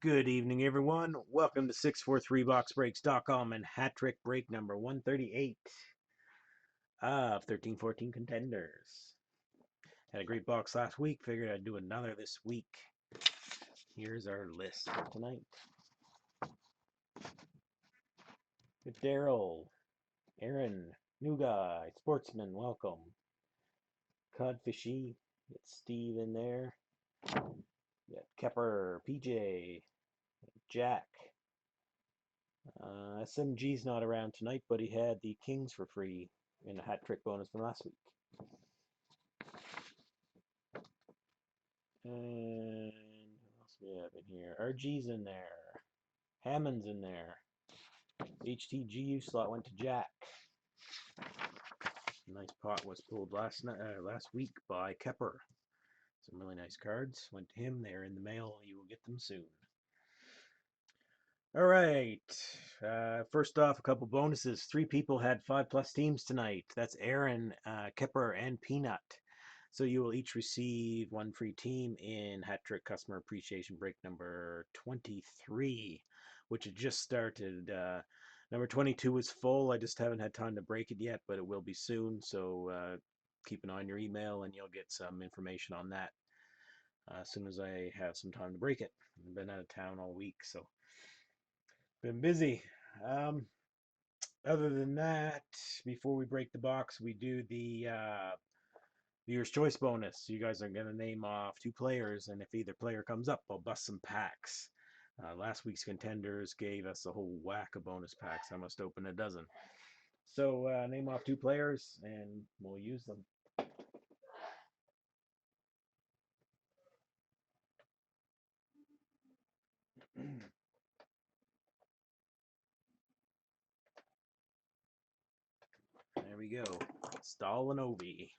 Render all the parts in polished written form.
Good evening, everyone. Welcome to 643boxbreaks.com and hat trick break number 138 of 1314 Contenders. Had a great box last week. Figured I'd do another this week. Here's our list for tonight. Good Daryl, Aaron, new guy, Sportsman, welcome. Codfishy, get Steve in there. Got Kepper, PJ, Jack. SMG's not around tonight, but he had the Kings for free in a hat trick bonus from last week. And what else do we have in here? RG's in there. Hammond's in there. HTGU slot went to Jack. Nice pot was pulled last week by Kepper. Some really nice cards went to him. They're in the mail. You will get them soon. All right. First off, a couple bonuses. 3 people had 5+ teams tonight. That's Aaron, Kepper, and Peanut. So you will each receive 1 free team in Hat Trick Customer Appreciation Break number 23, which had just started. Number 22 was full. I just haven't had time to break it yet, but it will be soon. So keep an eye on your email, and you'll get some information on that as soon as I have some time to break it. I've been out of town all week, so been busy. Other than that, before we break the box, we do the viewer's choice bonus. You guys are going to name off 2 players, and if either player comes up, I'll bust some packs. Last week's Contenders gave us a whole whack of bonus packs. I must open a dozen. So name off 2 players, and we'll use them. There we go. Stahl and Obi.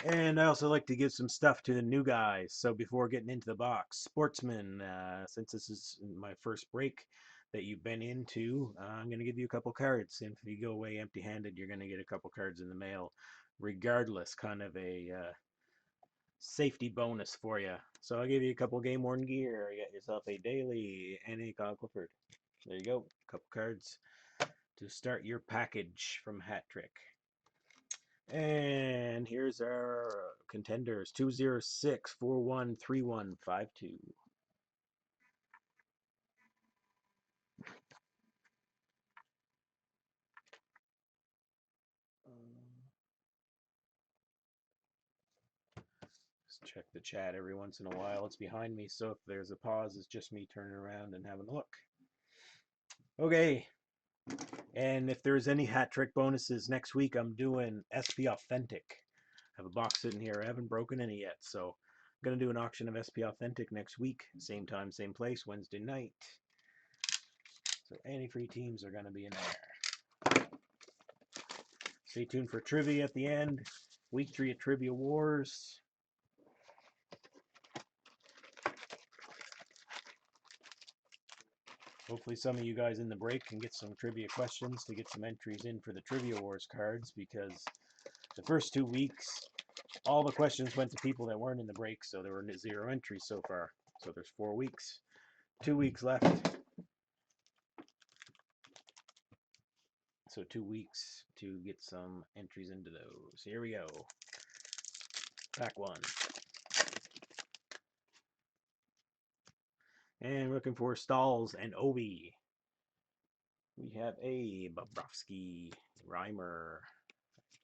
And I also like to give some stuff to the new guys. So before getting into the box, Sportsman, since this is my first break that you've been into, I'm going to give you a couple cards. And if you go away empty-handed, you're going to get a couple cards in the mail, regardless, kind of a safety bonus for you. So I'll give you a couple game-worn gear. You got yourself a daily and a Kyle Clifford. There you go, a couple cards to start your package from Hat Trick. And here's our Contenders 206413152. Just check the chat every once in a while. It's behind me, so if there's a pause, it's just me turning around and having a look. Okay. And if there's any hat trick bonuses next week, I'm doing SP Authentic. I have a box sitting here. I haven't broken any yet, so I'm going to do an auction of SP Authentic next week. Same time, same place, Wednesday night. So any free teams are going to be in there. Stay tuned for trivia at the end. Week 3 of Trivia Wars. Hopefully some of you guys in the break can get some trivia questions to get some entries in for the Trivia Wars cards, because the first 2 weeks, all the questions went to people that weren't in the break, so there were 0 entries so far. So there's 4 weeks. 2 weeks left. So 2 weeks to get some entries into those. Here we go. Pack 1. And looking for Stalls and Obi. We have a Bobrovsky, Reimer,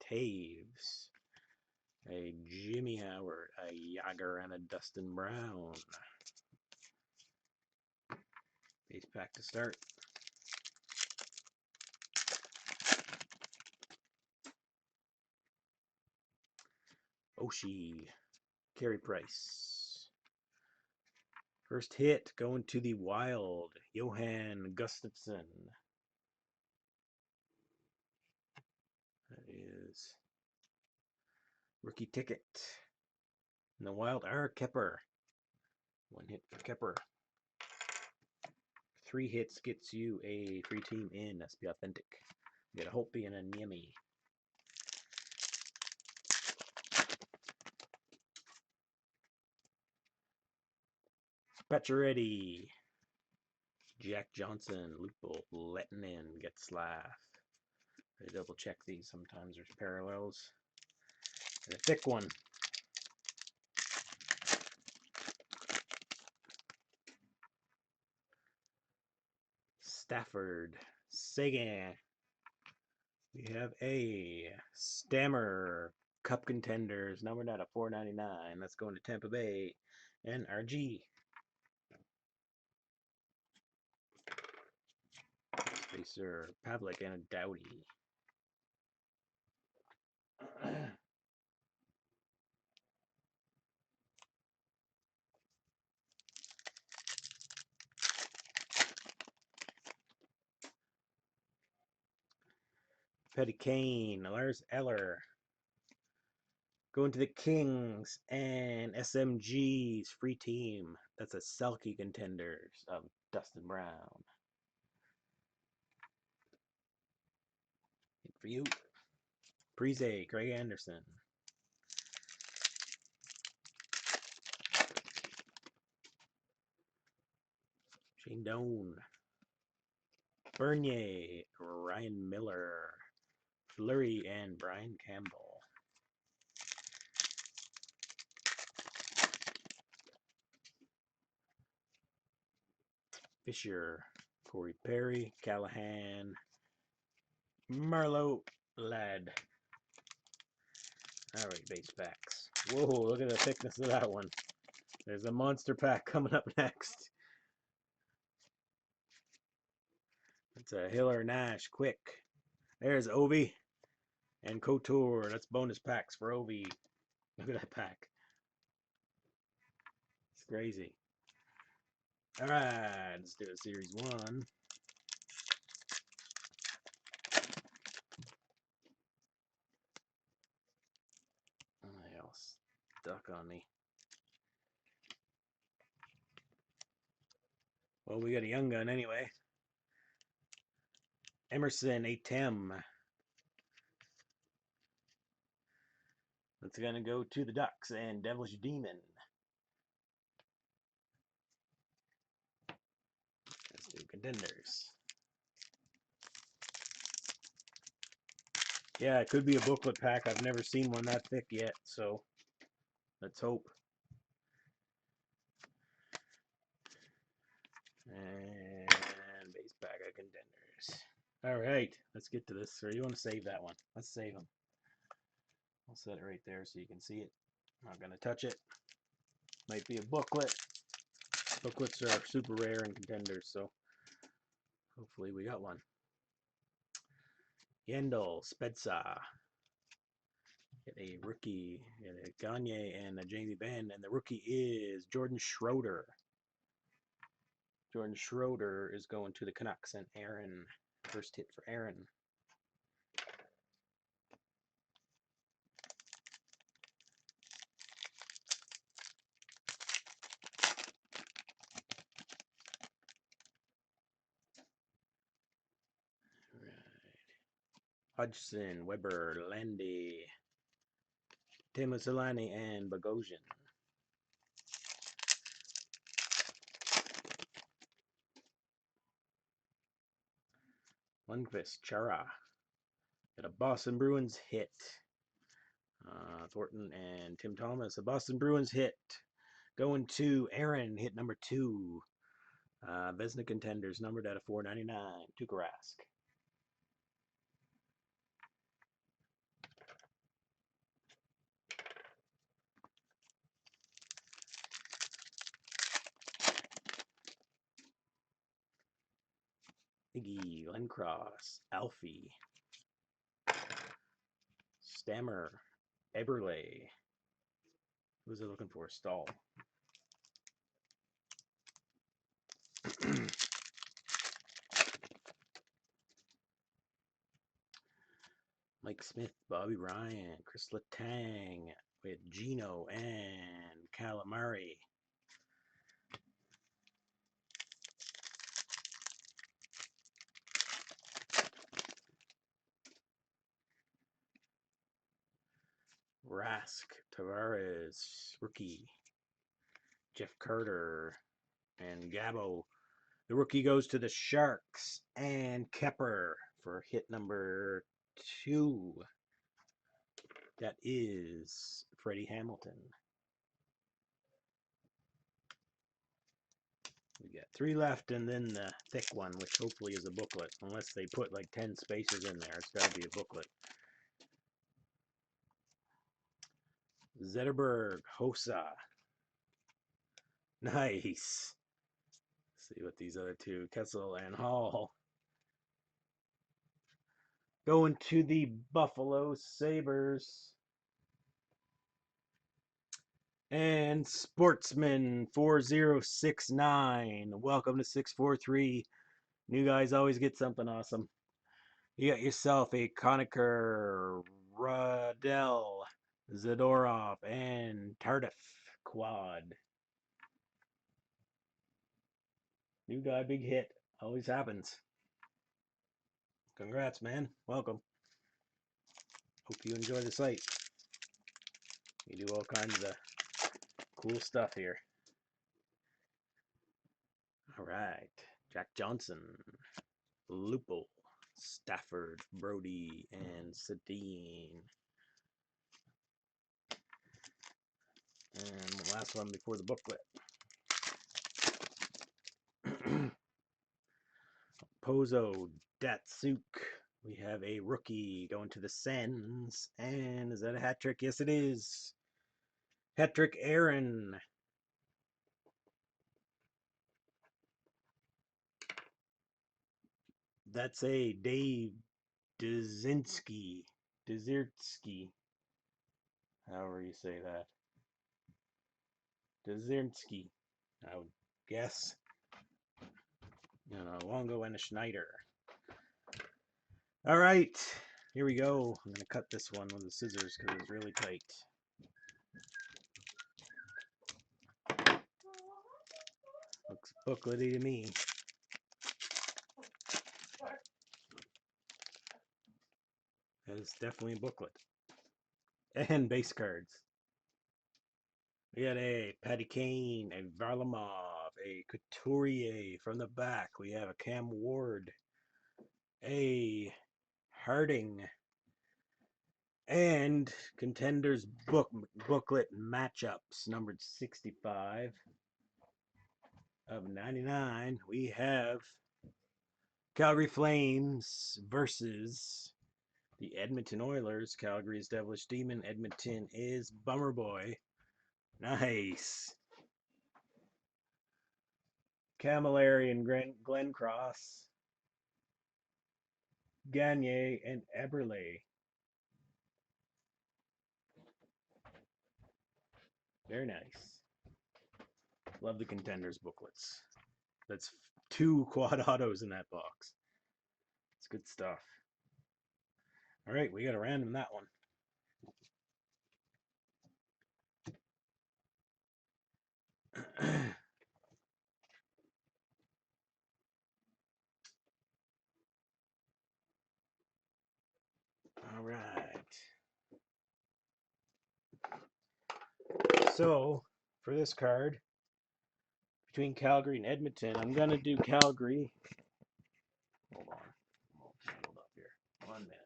Taves, a Jimmy Howard, a Yager, and a Dustin Brown. Base pack to start. Oshie, Carey Price. First hit going to the Wild, Johan Gustafsson. That is rookie ticket. And the Wild are Kepper. 1 hit for Kepper. 3 hits gets you a free team in SP Authentic. You get a Holtby and a Niemi. Pacioretty, Jack Johnson, Lupo, Lettinen, Getzlaff. I double check these. Sometimes there's parallels. And a thick one. Stafford, Sagan. We have a Stammer, Cup Contenders, numbered out of 499. That's going to Tampa Bay and RG. Spacer, Pavlik, and a Dowdy. Petty Kane, Lars Eller. Going to the Kings and SMG's free team. That's a Selkie Contenders of Dustin Brown. Hit for you. Prize, Craig Anderson. Shane Doan. Bernier, Ryan Miller. Fleury, and Brian Campbell. Fisher, Corey Perry, Callahan, Marlowe, Ladd. All right, base packs. Whoa, look at the thickness of that one. There's a monster pack coming up next. It's a Hiller Nash, quick. There's Ovi and Couture. That's bonus packs for Ovi. Look at that pack. It's crazy. All right, let's do a series one. Oh, they all stuck on me. Well, we got a young gun anyway. Emerson, a Tim. That's gonna go to the Ducks and Devilish Demon. Let's do Contenders. Yeah, it could be a booklet pack. I've never seen one that thick yet, so let's hope. And base pack of Contenders. All right, let's get to this. Or you want to save that one? Let's save them. I'll set it right there so you can see it. I'm not gonna touch it. Might be a booklet. Booklets are super rare in Contenders, so hopefully we got one. Yandel, Spezza. Get a rookie, get a Gagne and a Jamie Benn, and the rookie is Jordan Schroeder. Jordan Schroeder is going to the Canucks and Aaron. First hit for Aaron. Hodgson, Weber, Landy, Timosilani, and Bogosian. Lundqvist, Chara. Got a Boston Bruins hit. Thornton and Tim Thomas. A Boston Bruins hit. Going to Aaron, hit number 2. Vezina Contenders, numbered out of 499. Tuukka Rask. Iggy, Lencross, Alfie, Stammer, Eberle. Who's it looking for? Stahl. Mike Smith, Bobby Ryan, Chris Letang with Gino and Calamari. Rask, Tavares, rookie. Jeff Carter, And Gabo. The rookie goes to the Sharks. And Kepper for hit number 2. That is Freddie Hamilton. We got 3 left, and then the thick one, which hopefully is a booklet. Unless they put like 10 spaces in there, it's got to be a booklet. Zetterberg, Hossa. Nice. Let's see what these other two, Kessel and Hall. Going to the Buffalo Sabres. And Sportsman 4069. Welcome to 643. New guys always get something awesome. You got yourself a Conacher, Radell, Zadorov, and Tardif quad. New guy, big hit. Always happens. Congrats, man. Welcome. Hope you enjoy the site. We do all kinds of cool stuff here. All right. Jack Johnson, Lupo, Stafford, Brody, and Sedin. And the last one before the booklet. Pozo, Datsuk. We have a rookie going to the Sens. And is that a hat trick? Yes, it is. Hat trick Aaron. That's a Dave Dzierski. However you say that. Dzierski, I would guess. And a Longo and a Schneider. All right, here we go. I'm going to cut this one with the scissors because it's really tight. Looks booklety to me. It's definitely a booklet. And base cards. We got a Patty Kane, a Varlamov, a Couturier from the back. We have a Cam Ward, a Harding, and Contenders booklet matchups numbered 65 of 99. We have Calgary Flames versus the Edmonton Oilers. Calgary is Devilish Demon. Edmonton is Bummer Boy. Nice. Camilleri and Glenn Cross. Gagne and Eberle. Very nice. Love the Contenders booklets. That's 2 quad autos in that box. It's good stuff. All right, we got to random that one. All right. So, for this card, between Calgary and Edmonton, I'm going to do Calgary. Hold on. I'm all tangled up here. 1 minute.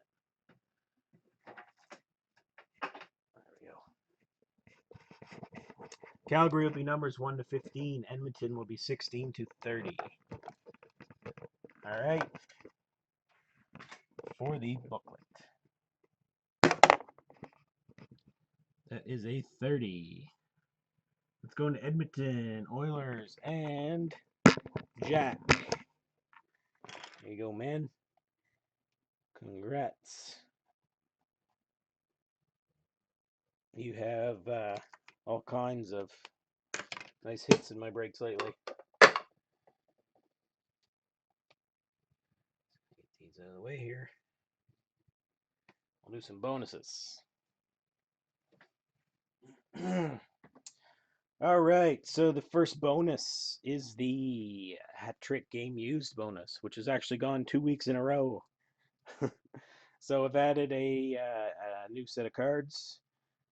There we go. Calgary will be numbers 1 to 15. Edmonton will be 16 to 30. All right. For the booklet. That is a 30. Let's go into Edmonton, Oilers, and Jack. There you go, man. Congrats. You have all kinds of nice hits in my breaks lately. Get these out of the way here. I'll do some bonuses. All right, so the first bonus is the hat trick game used bonus, which has actually gone 2 weeks in a row. So I've added a new set of cards.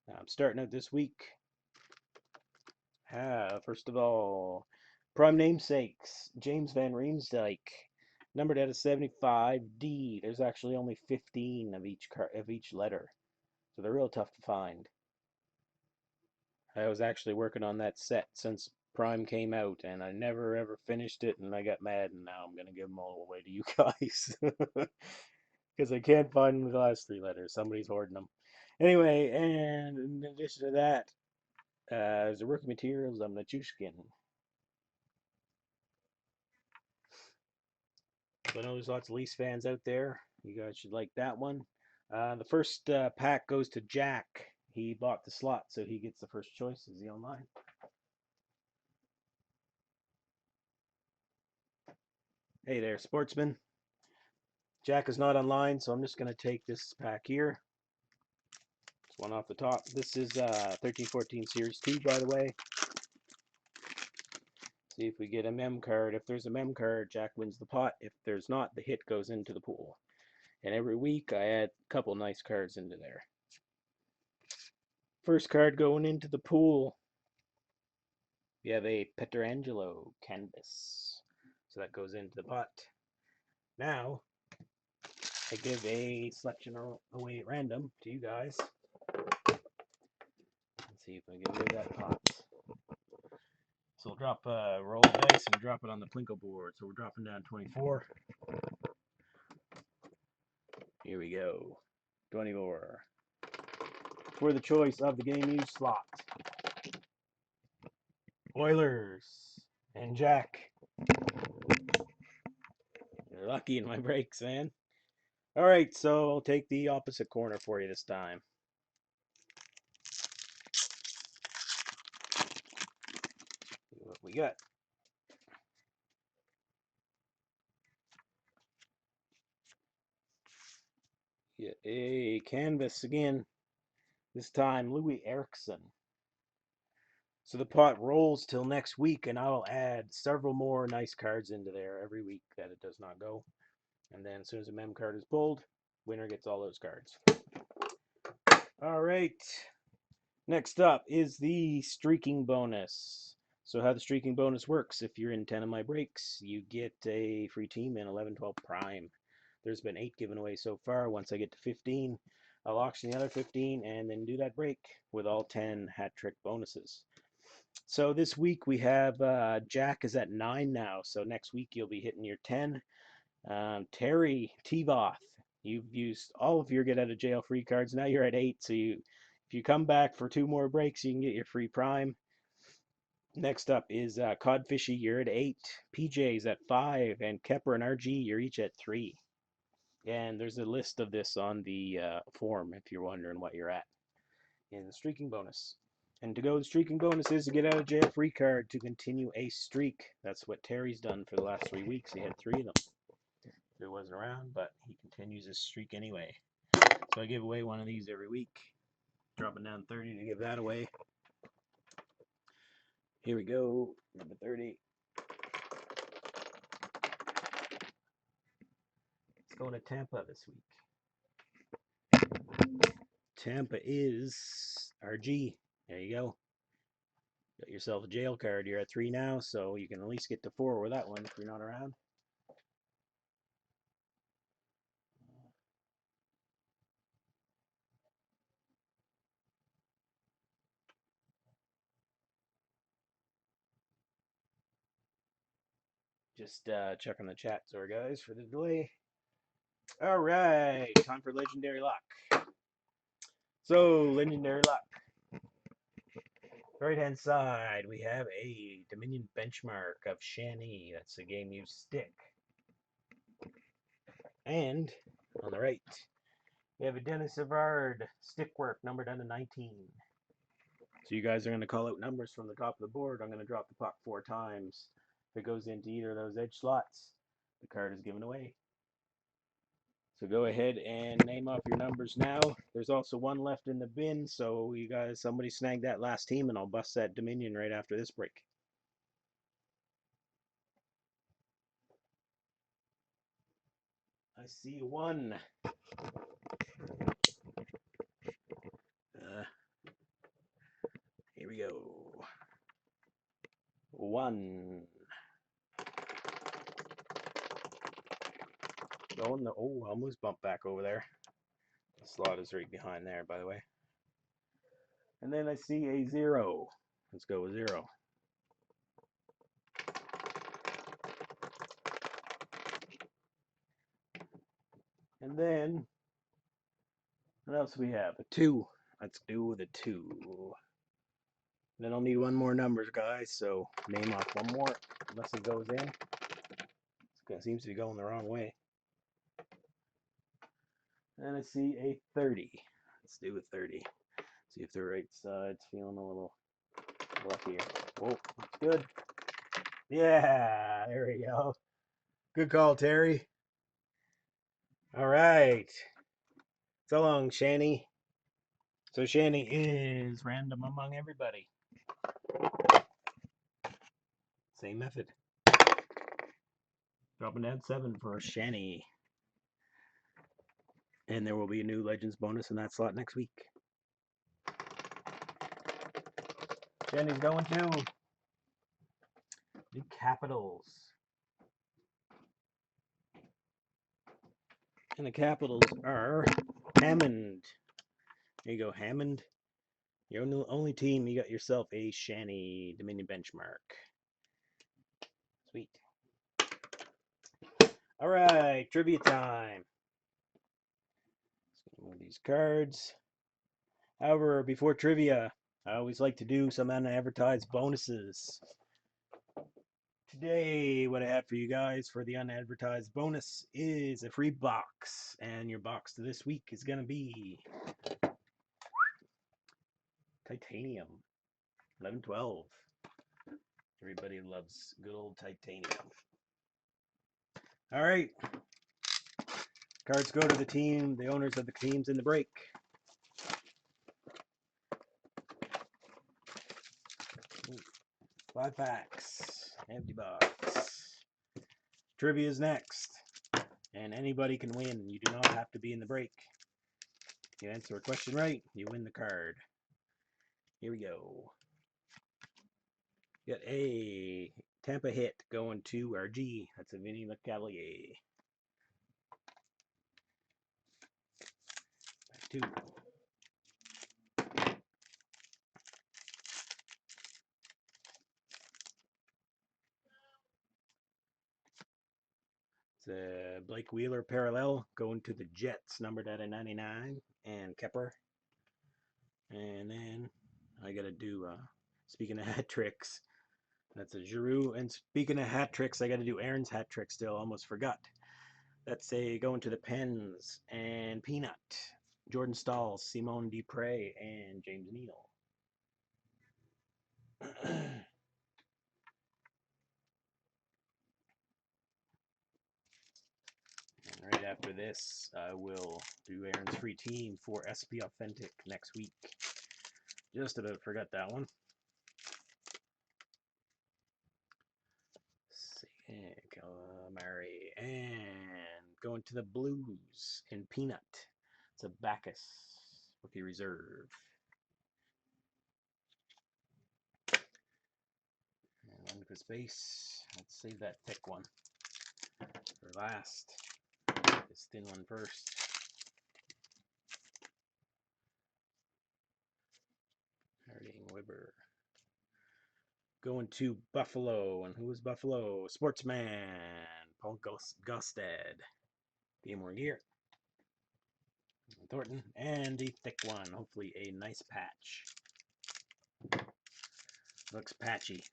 I'm starting out this week. First of all, Prime namesakes, James Van Riemsdyk, numbered out of 75. D. There's actually only 15 of each letter, so they're real tough to find. I was actually working on that set since Prime came out, and I never ever finished it, and I got mad, and now I'm gonna give them all away to you guys because I can't find the last three letters. Somebody's hoarding them. Anyway, and in addition to that, there's a rookie materials on Machushkin. So I know there's lots of Leafs fans out there. You guys should like that one. The first pack goes to Jack. He bought the slot, so he gets the first choice. Is he online? Hey there, sportsman. Jack is not online, so I'm just going to take this pack here. It's one off the top. This is 13-14 Series 2, by the way. See if we get a mem card. If there's a mem card, Jack wins the pot. If there's not, the hit goes into the pool. And every week, I add a couple nice cards into there. First card going into the pool. We have a Petrangelo canvas. So that goes into the pot. Now, I give a selection away at random to you guys. Let's see if I can do that pot. So we'll drop roll the dice and drop it on the Plinko board. So we're dropping down 24. Here we go. 24. For the choice of the game used slot. Oilers and Jack. You're lucky in my breaks, man. Alright, so I'll take the opposite corner for you this time. See what we got. Get a canvas again. This time, Louis Eriksson. So the pot rolls till next week, and I'll add several more nice cards into there every week that it does not go. And then as soon as a mem card is pulled, winner gets all those cards. All right. Next up is the streaking bonus. So how the streaking bonus works, if you're in 10 of my breaks, you get a free team in 11-12 prime. There's been 8 given away so far. Once I get to 15, I'll auction the other 15 and then do that break with all 10 hat trick bonuses. So this week we have Jack is at 9 now. So next week you'll be hitting your 10. Terry Tivoth, you've used all of your get out of jail free cards. Now you're at 8. So if you come back for 2 more breaks, you can get your free prime. Next up is Codfishy, you're at 8. PJ's at 5. And Kepper and RG, you're each at 3. And there's a list of this on the form if you're wondering what you're at in the streaking bonus. And to go the streaking bonus is to get out of jail free card to continue a streak. That's what Terry's done for the last 3 weeks. He had 3 of them. If it wasn't around, but he continues his streak anyway. So I give away one of these every week. Dropping down 30 to give that away. Here we go, number 30. It's going to Tampa this week. Tampa is RG. There you go. Got yourself a jail card. You're at 3 now, so you can at least get to 4 with that one if you're not around. Just checking the chat, sorry guys for the delay. All right, time for Legendary Luck. So, Legendary Luck. Right hand side, we have a Dominion benchmark of Shani. That's a game use stick. And on the right, we have a Dennis Savard stickwork numbered down to 19. So you guys are going to call out numbers from the top of the board. I'm going to drop the puck 4 times. If it goes into either of those edge slots, the card is given away. So go ahead and name off your numbers now. There's also 1 left in the bin, so you guys, somebody snag that last team, and I'll bust that Dominion right after this break. I see 1. Here we go. 1. going. Oh, almost bumped back over there. The slot is right behind there, by the way. And then I see a 0. Let's go with 0. And then, what else we have? A 2. Let's do with a 2. Then I'll need one more numbers, guys. So name off one more, unless it goes in. It seems to be going the wrong way. And I see a 30. Let's do a 30. See if the right side's feeling a little luckier. Oh, that's good. Yeah, there we go. Good call, Terry. All right. So long, Shani. So Shani is random among everybody. Same method. Dropping down 7 for Shani. And there will be a new Legends bonus in that slot next week. Shani's going to the Capitals. And the Capitals are Hammond. There you go, Hammond. You're the only team. You got yourself a Shani Dominion benchmark. Sweet. All right, trivia time. Let's move these cards. However, before trivia, I always like to do some unadvertised bonuses. Today, what I have for you guys for the unadvertised bonus is a free box. And your box this week is going to be Titanium 1112. Everybody loves good old Titanium. All right. Cards go to the team, the owners of the teams in the break. Ooh, 5 packs. Empty box. Trivia is next. And anybody can win. You do not have to be in the break. You answer a question right, you win the card. Here we go. Got a Tampa hit going to RG. That's a Vinny LeCavalier. Back 2. It's a Blake Wheeler parallel going to the Jets, numbered out of 99, and Kepper. And then I got to do, speaking of hat tricks, that's a Giroux. And speaking of hat tricks, I got to do Aaron's hat trick still. Almost forgot. That's a going to the Pens and Peanut, Jordan Stahl, Simone Dupre, and James Neal. And right after this, I will do Aaron's free team for SP Authentic next week. Just about forgot that one. Calamari. And going to the Blues in Peanut. It's a Bacchus rookie reserve. And one for space. Let's save that thick one for last. This thin one first. Harding Weber. Going to Buffalo. And who was Buffalo? Sportsman. Paul Gostad. Be more gear. Thornton. And the thick one. Hopefully a nice patch. Looks patchy.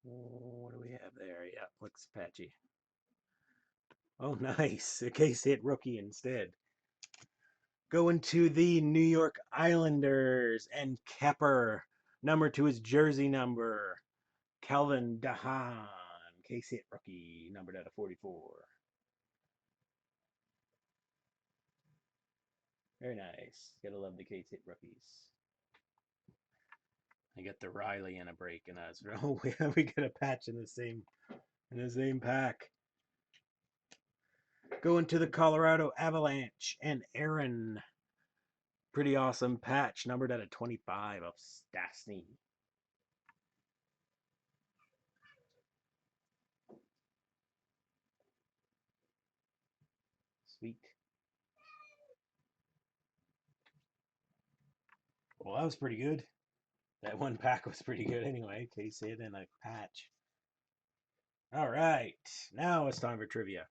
What do we have there? Yeah, looks patchy. Oh, nice. A case hit rookie instead. Going to the New York Islanders and Kepper. Number 2 is jersey number. Calvin Dahan. Case hit rookie. Numbered out of 44. Very nice. Gotta love the case hit rookies. I got the Riley in a break, and I was oh we got a patch in the same pack. Going to the Colorado Avalanche and Aaron. Pretty awesome patch, numbered out of 25 of Stastny. Sweet. Well, that was pretty good. That one pack was pretty good anyway. Case hit and a patch. All right, now it's time for trivia.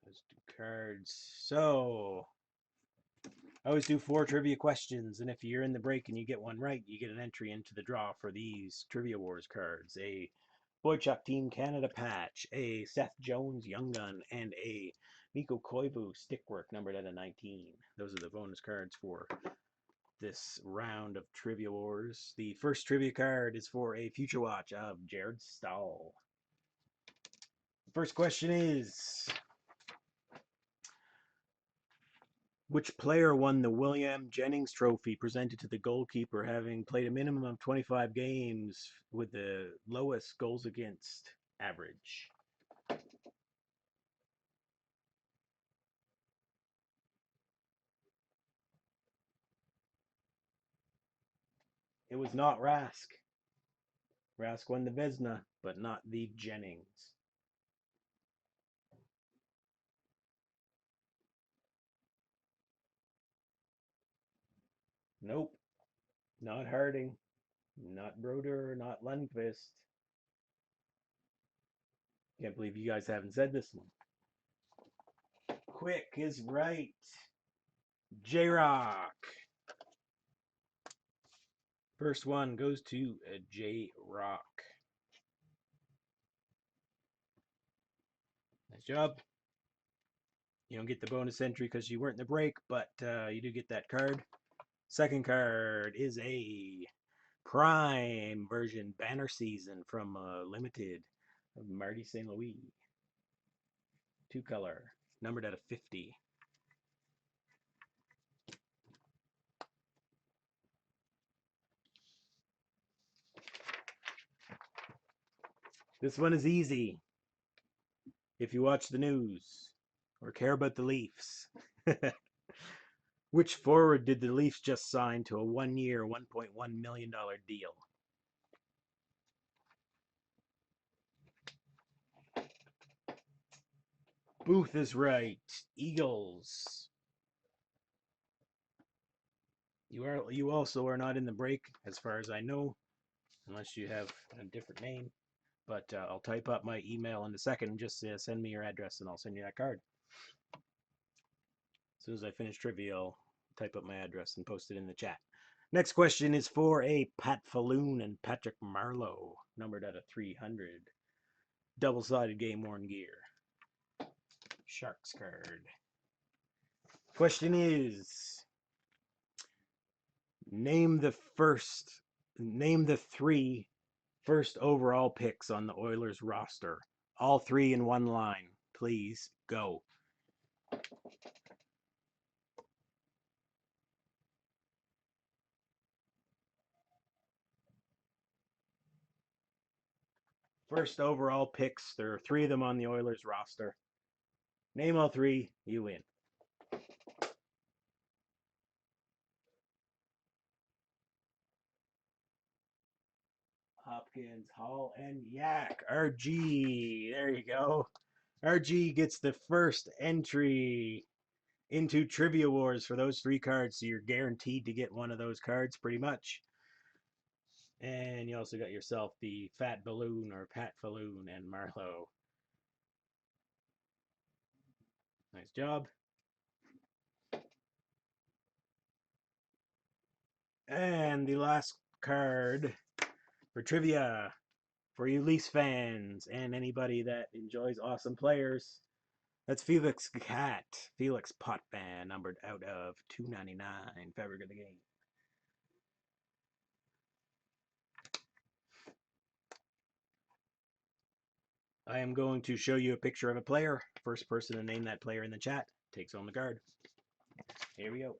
Let's do cards. So, I always do 4 trivia questions, and if you're in the break and you get one right, you get an entry into the draw for these Trivia Wars cards. A Boychuk Team Canada patch, a Seth Jones Young Gun, and a Mikko Koivu Stickwork numbered at a 19. Those are the bonus cards for this round of Trivia Wars. The first trivia card is for a Future Watch of Jared Stahl. The first question is, which player won the William Jennings Trophy presented to the goalkeeper having played a minimum of 25 games with the lowest goals against average? It was not Rask. Rask won the Vesna, but not the Jennings. Nope. Not Harding. Not Broder. Not Lundqvist. Can't believe you guys haven't said this one. Quick is right. J-Rock. First one goes to J-Rock. Nice job. You don't get the bonus entry because you weren't in the break, but you do get that card. Second card is a Prime version banner season from Limited of Marty St. Louis. 2-color, numbered at a 50. This one is easy if you watch the news or care about the Leafs. Which forward did the Leafs just sign to a 1-year, $1.1 million deal? Booth is right. Eagles. You also are not in the break, as far as I know, unless you have a different name. But I'll type up my email in a second. Just send me your address, and I'll send you that card. As soon as I finish trivia, I'll type up my address and post it in the chat. Next question is for a Pat Falloon and Patrick Marleau, numbered at a 300. Double-sided game-worn gear. Sharks card. Question is, name the 3 first overall picks on the Oilers roster. All 3 in one line. Please go. First overall picks. There are 3 of them on the Oilers roster. Name all 3, you win. Hopkins, Hall, and Yak. RG. There you go. RG gets the first entry into Trivia Wars for those 3 cards. So you're guaranteed to get one of those cards pretty much. And you also got yourself the Fat Balloon or Pat Falloon and Marleau. Nice job. And the last card for trivia for you Leafs fans and anybody that enjoys awesome players. That's Felix Cat, Felix Potvin, numbered out of 299, fabric of the game. I am going to show you a picture of a player. First person to name that player in the chat takes home the card. Here we go.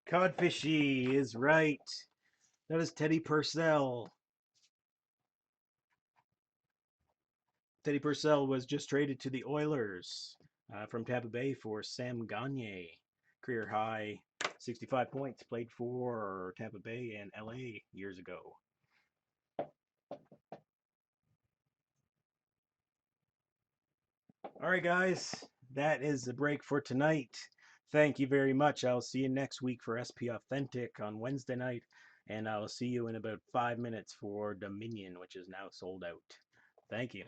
Codfishy is right. That is Teddy Purcell. Teddy Purcell was just traded to the Oilers from Tampa Bay for Sam Gagner. Career high 65 points, played for Tampa Bay and LA years ago. All right, guys, that is the break for tonight. Thank you very much. I'll see you next week for SP Authentic on Wednesday night, and I'll see you in about 5 minutes for Dominion, which is now sold out. Thank you.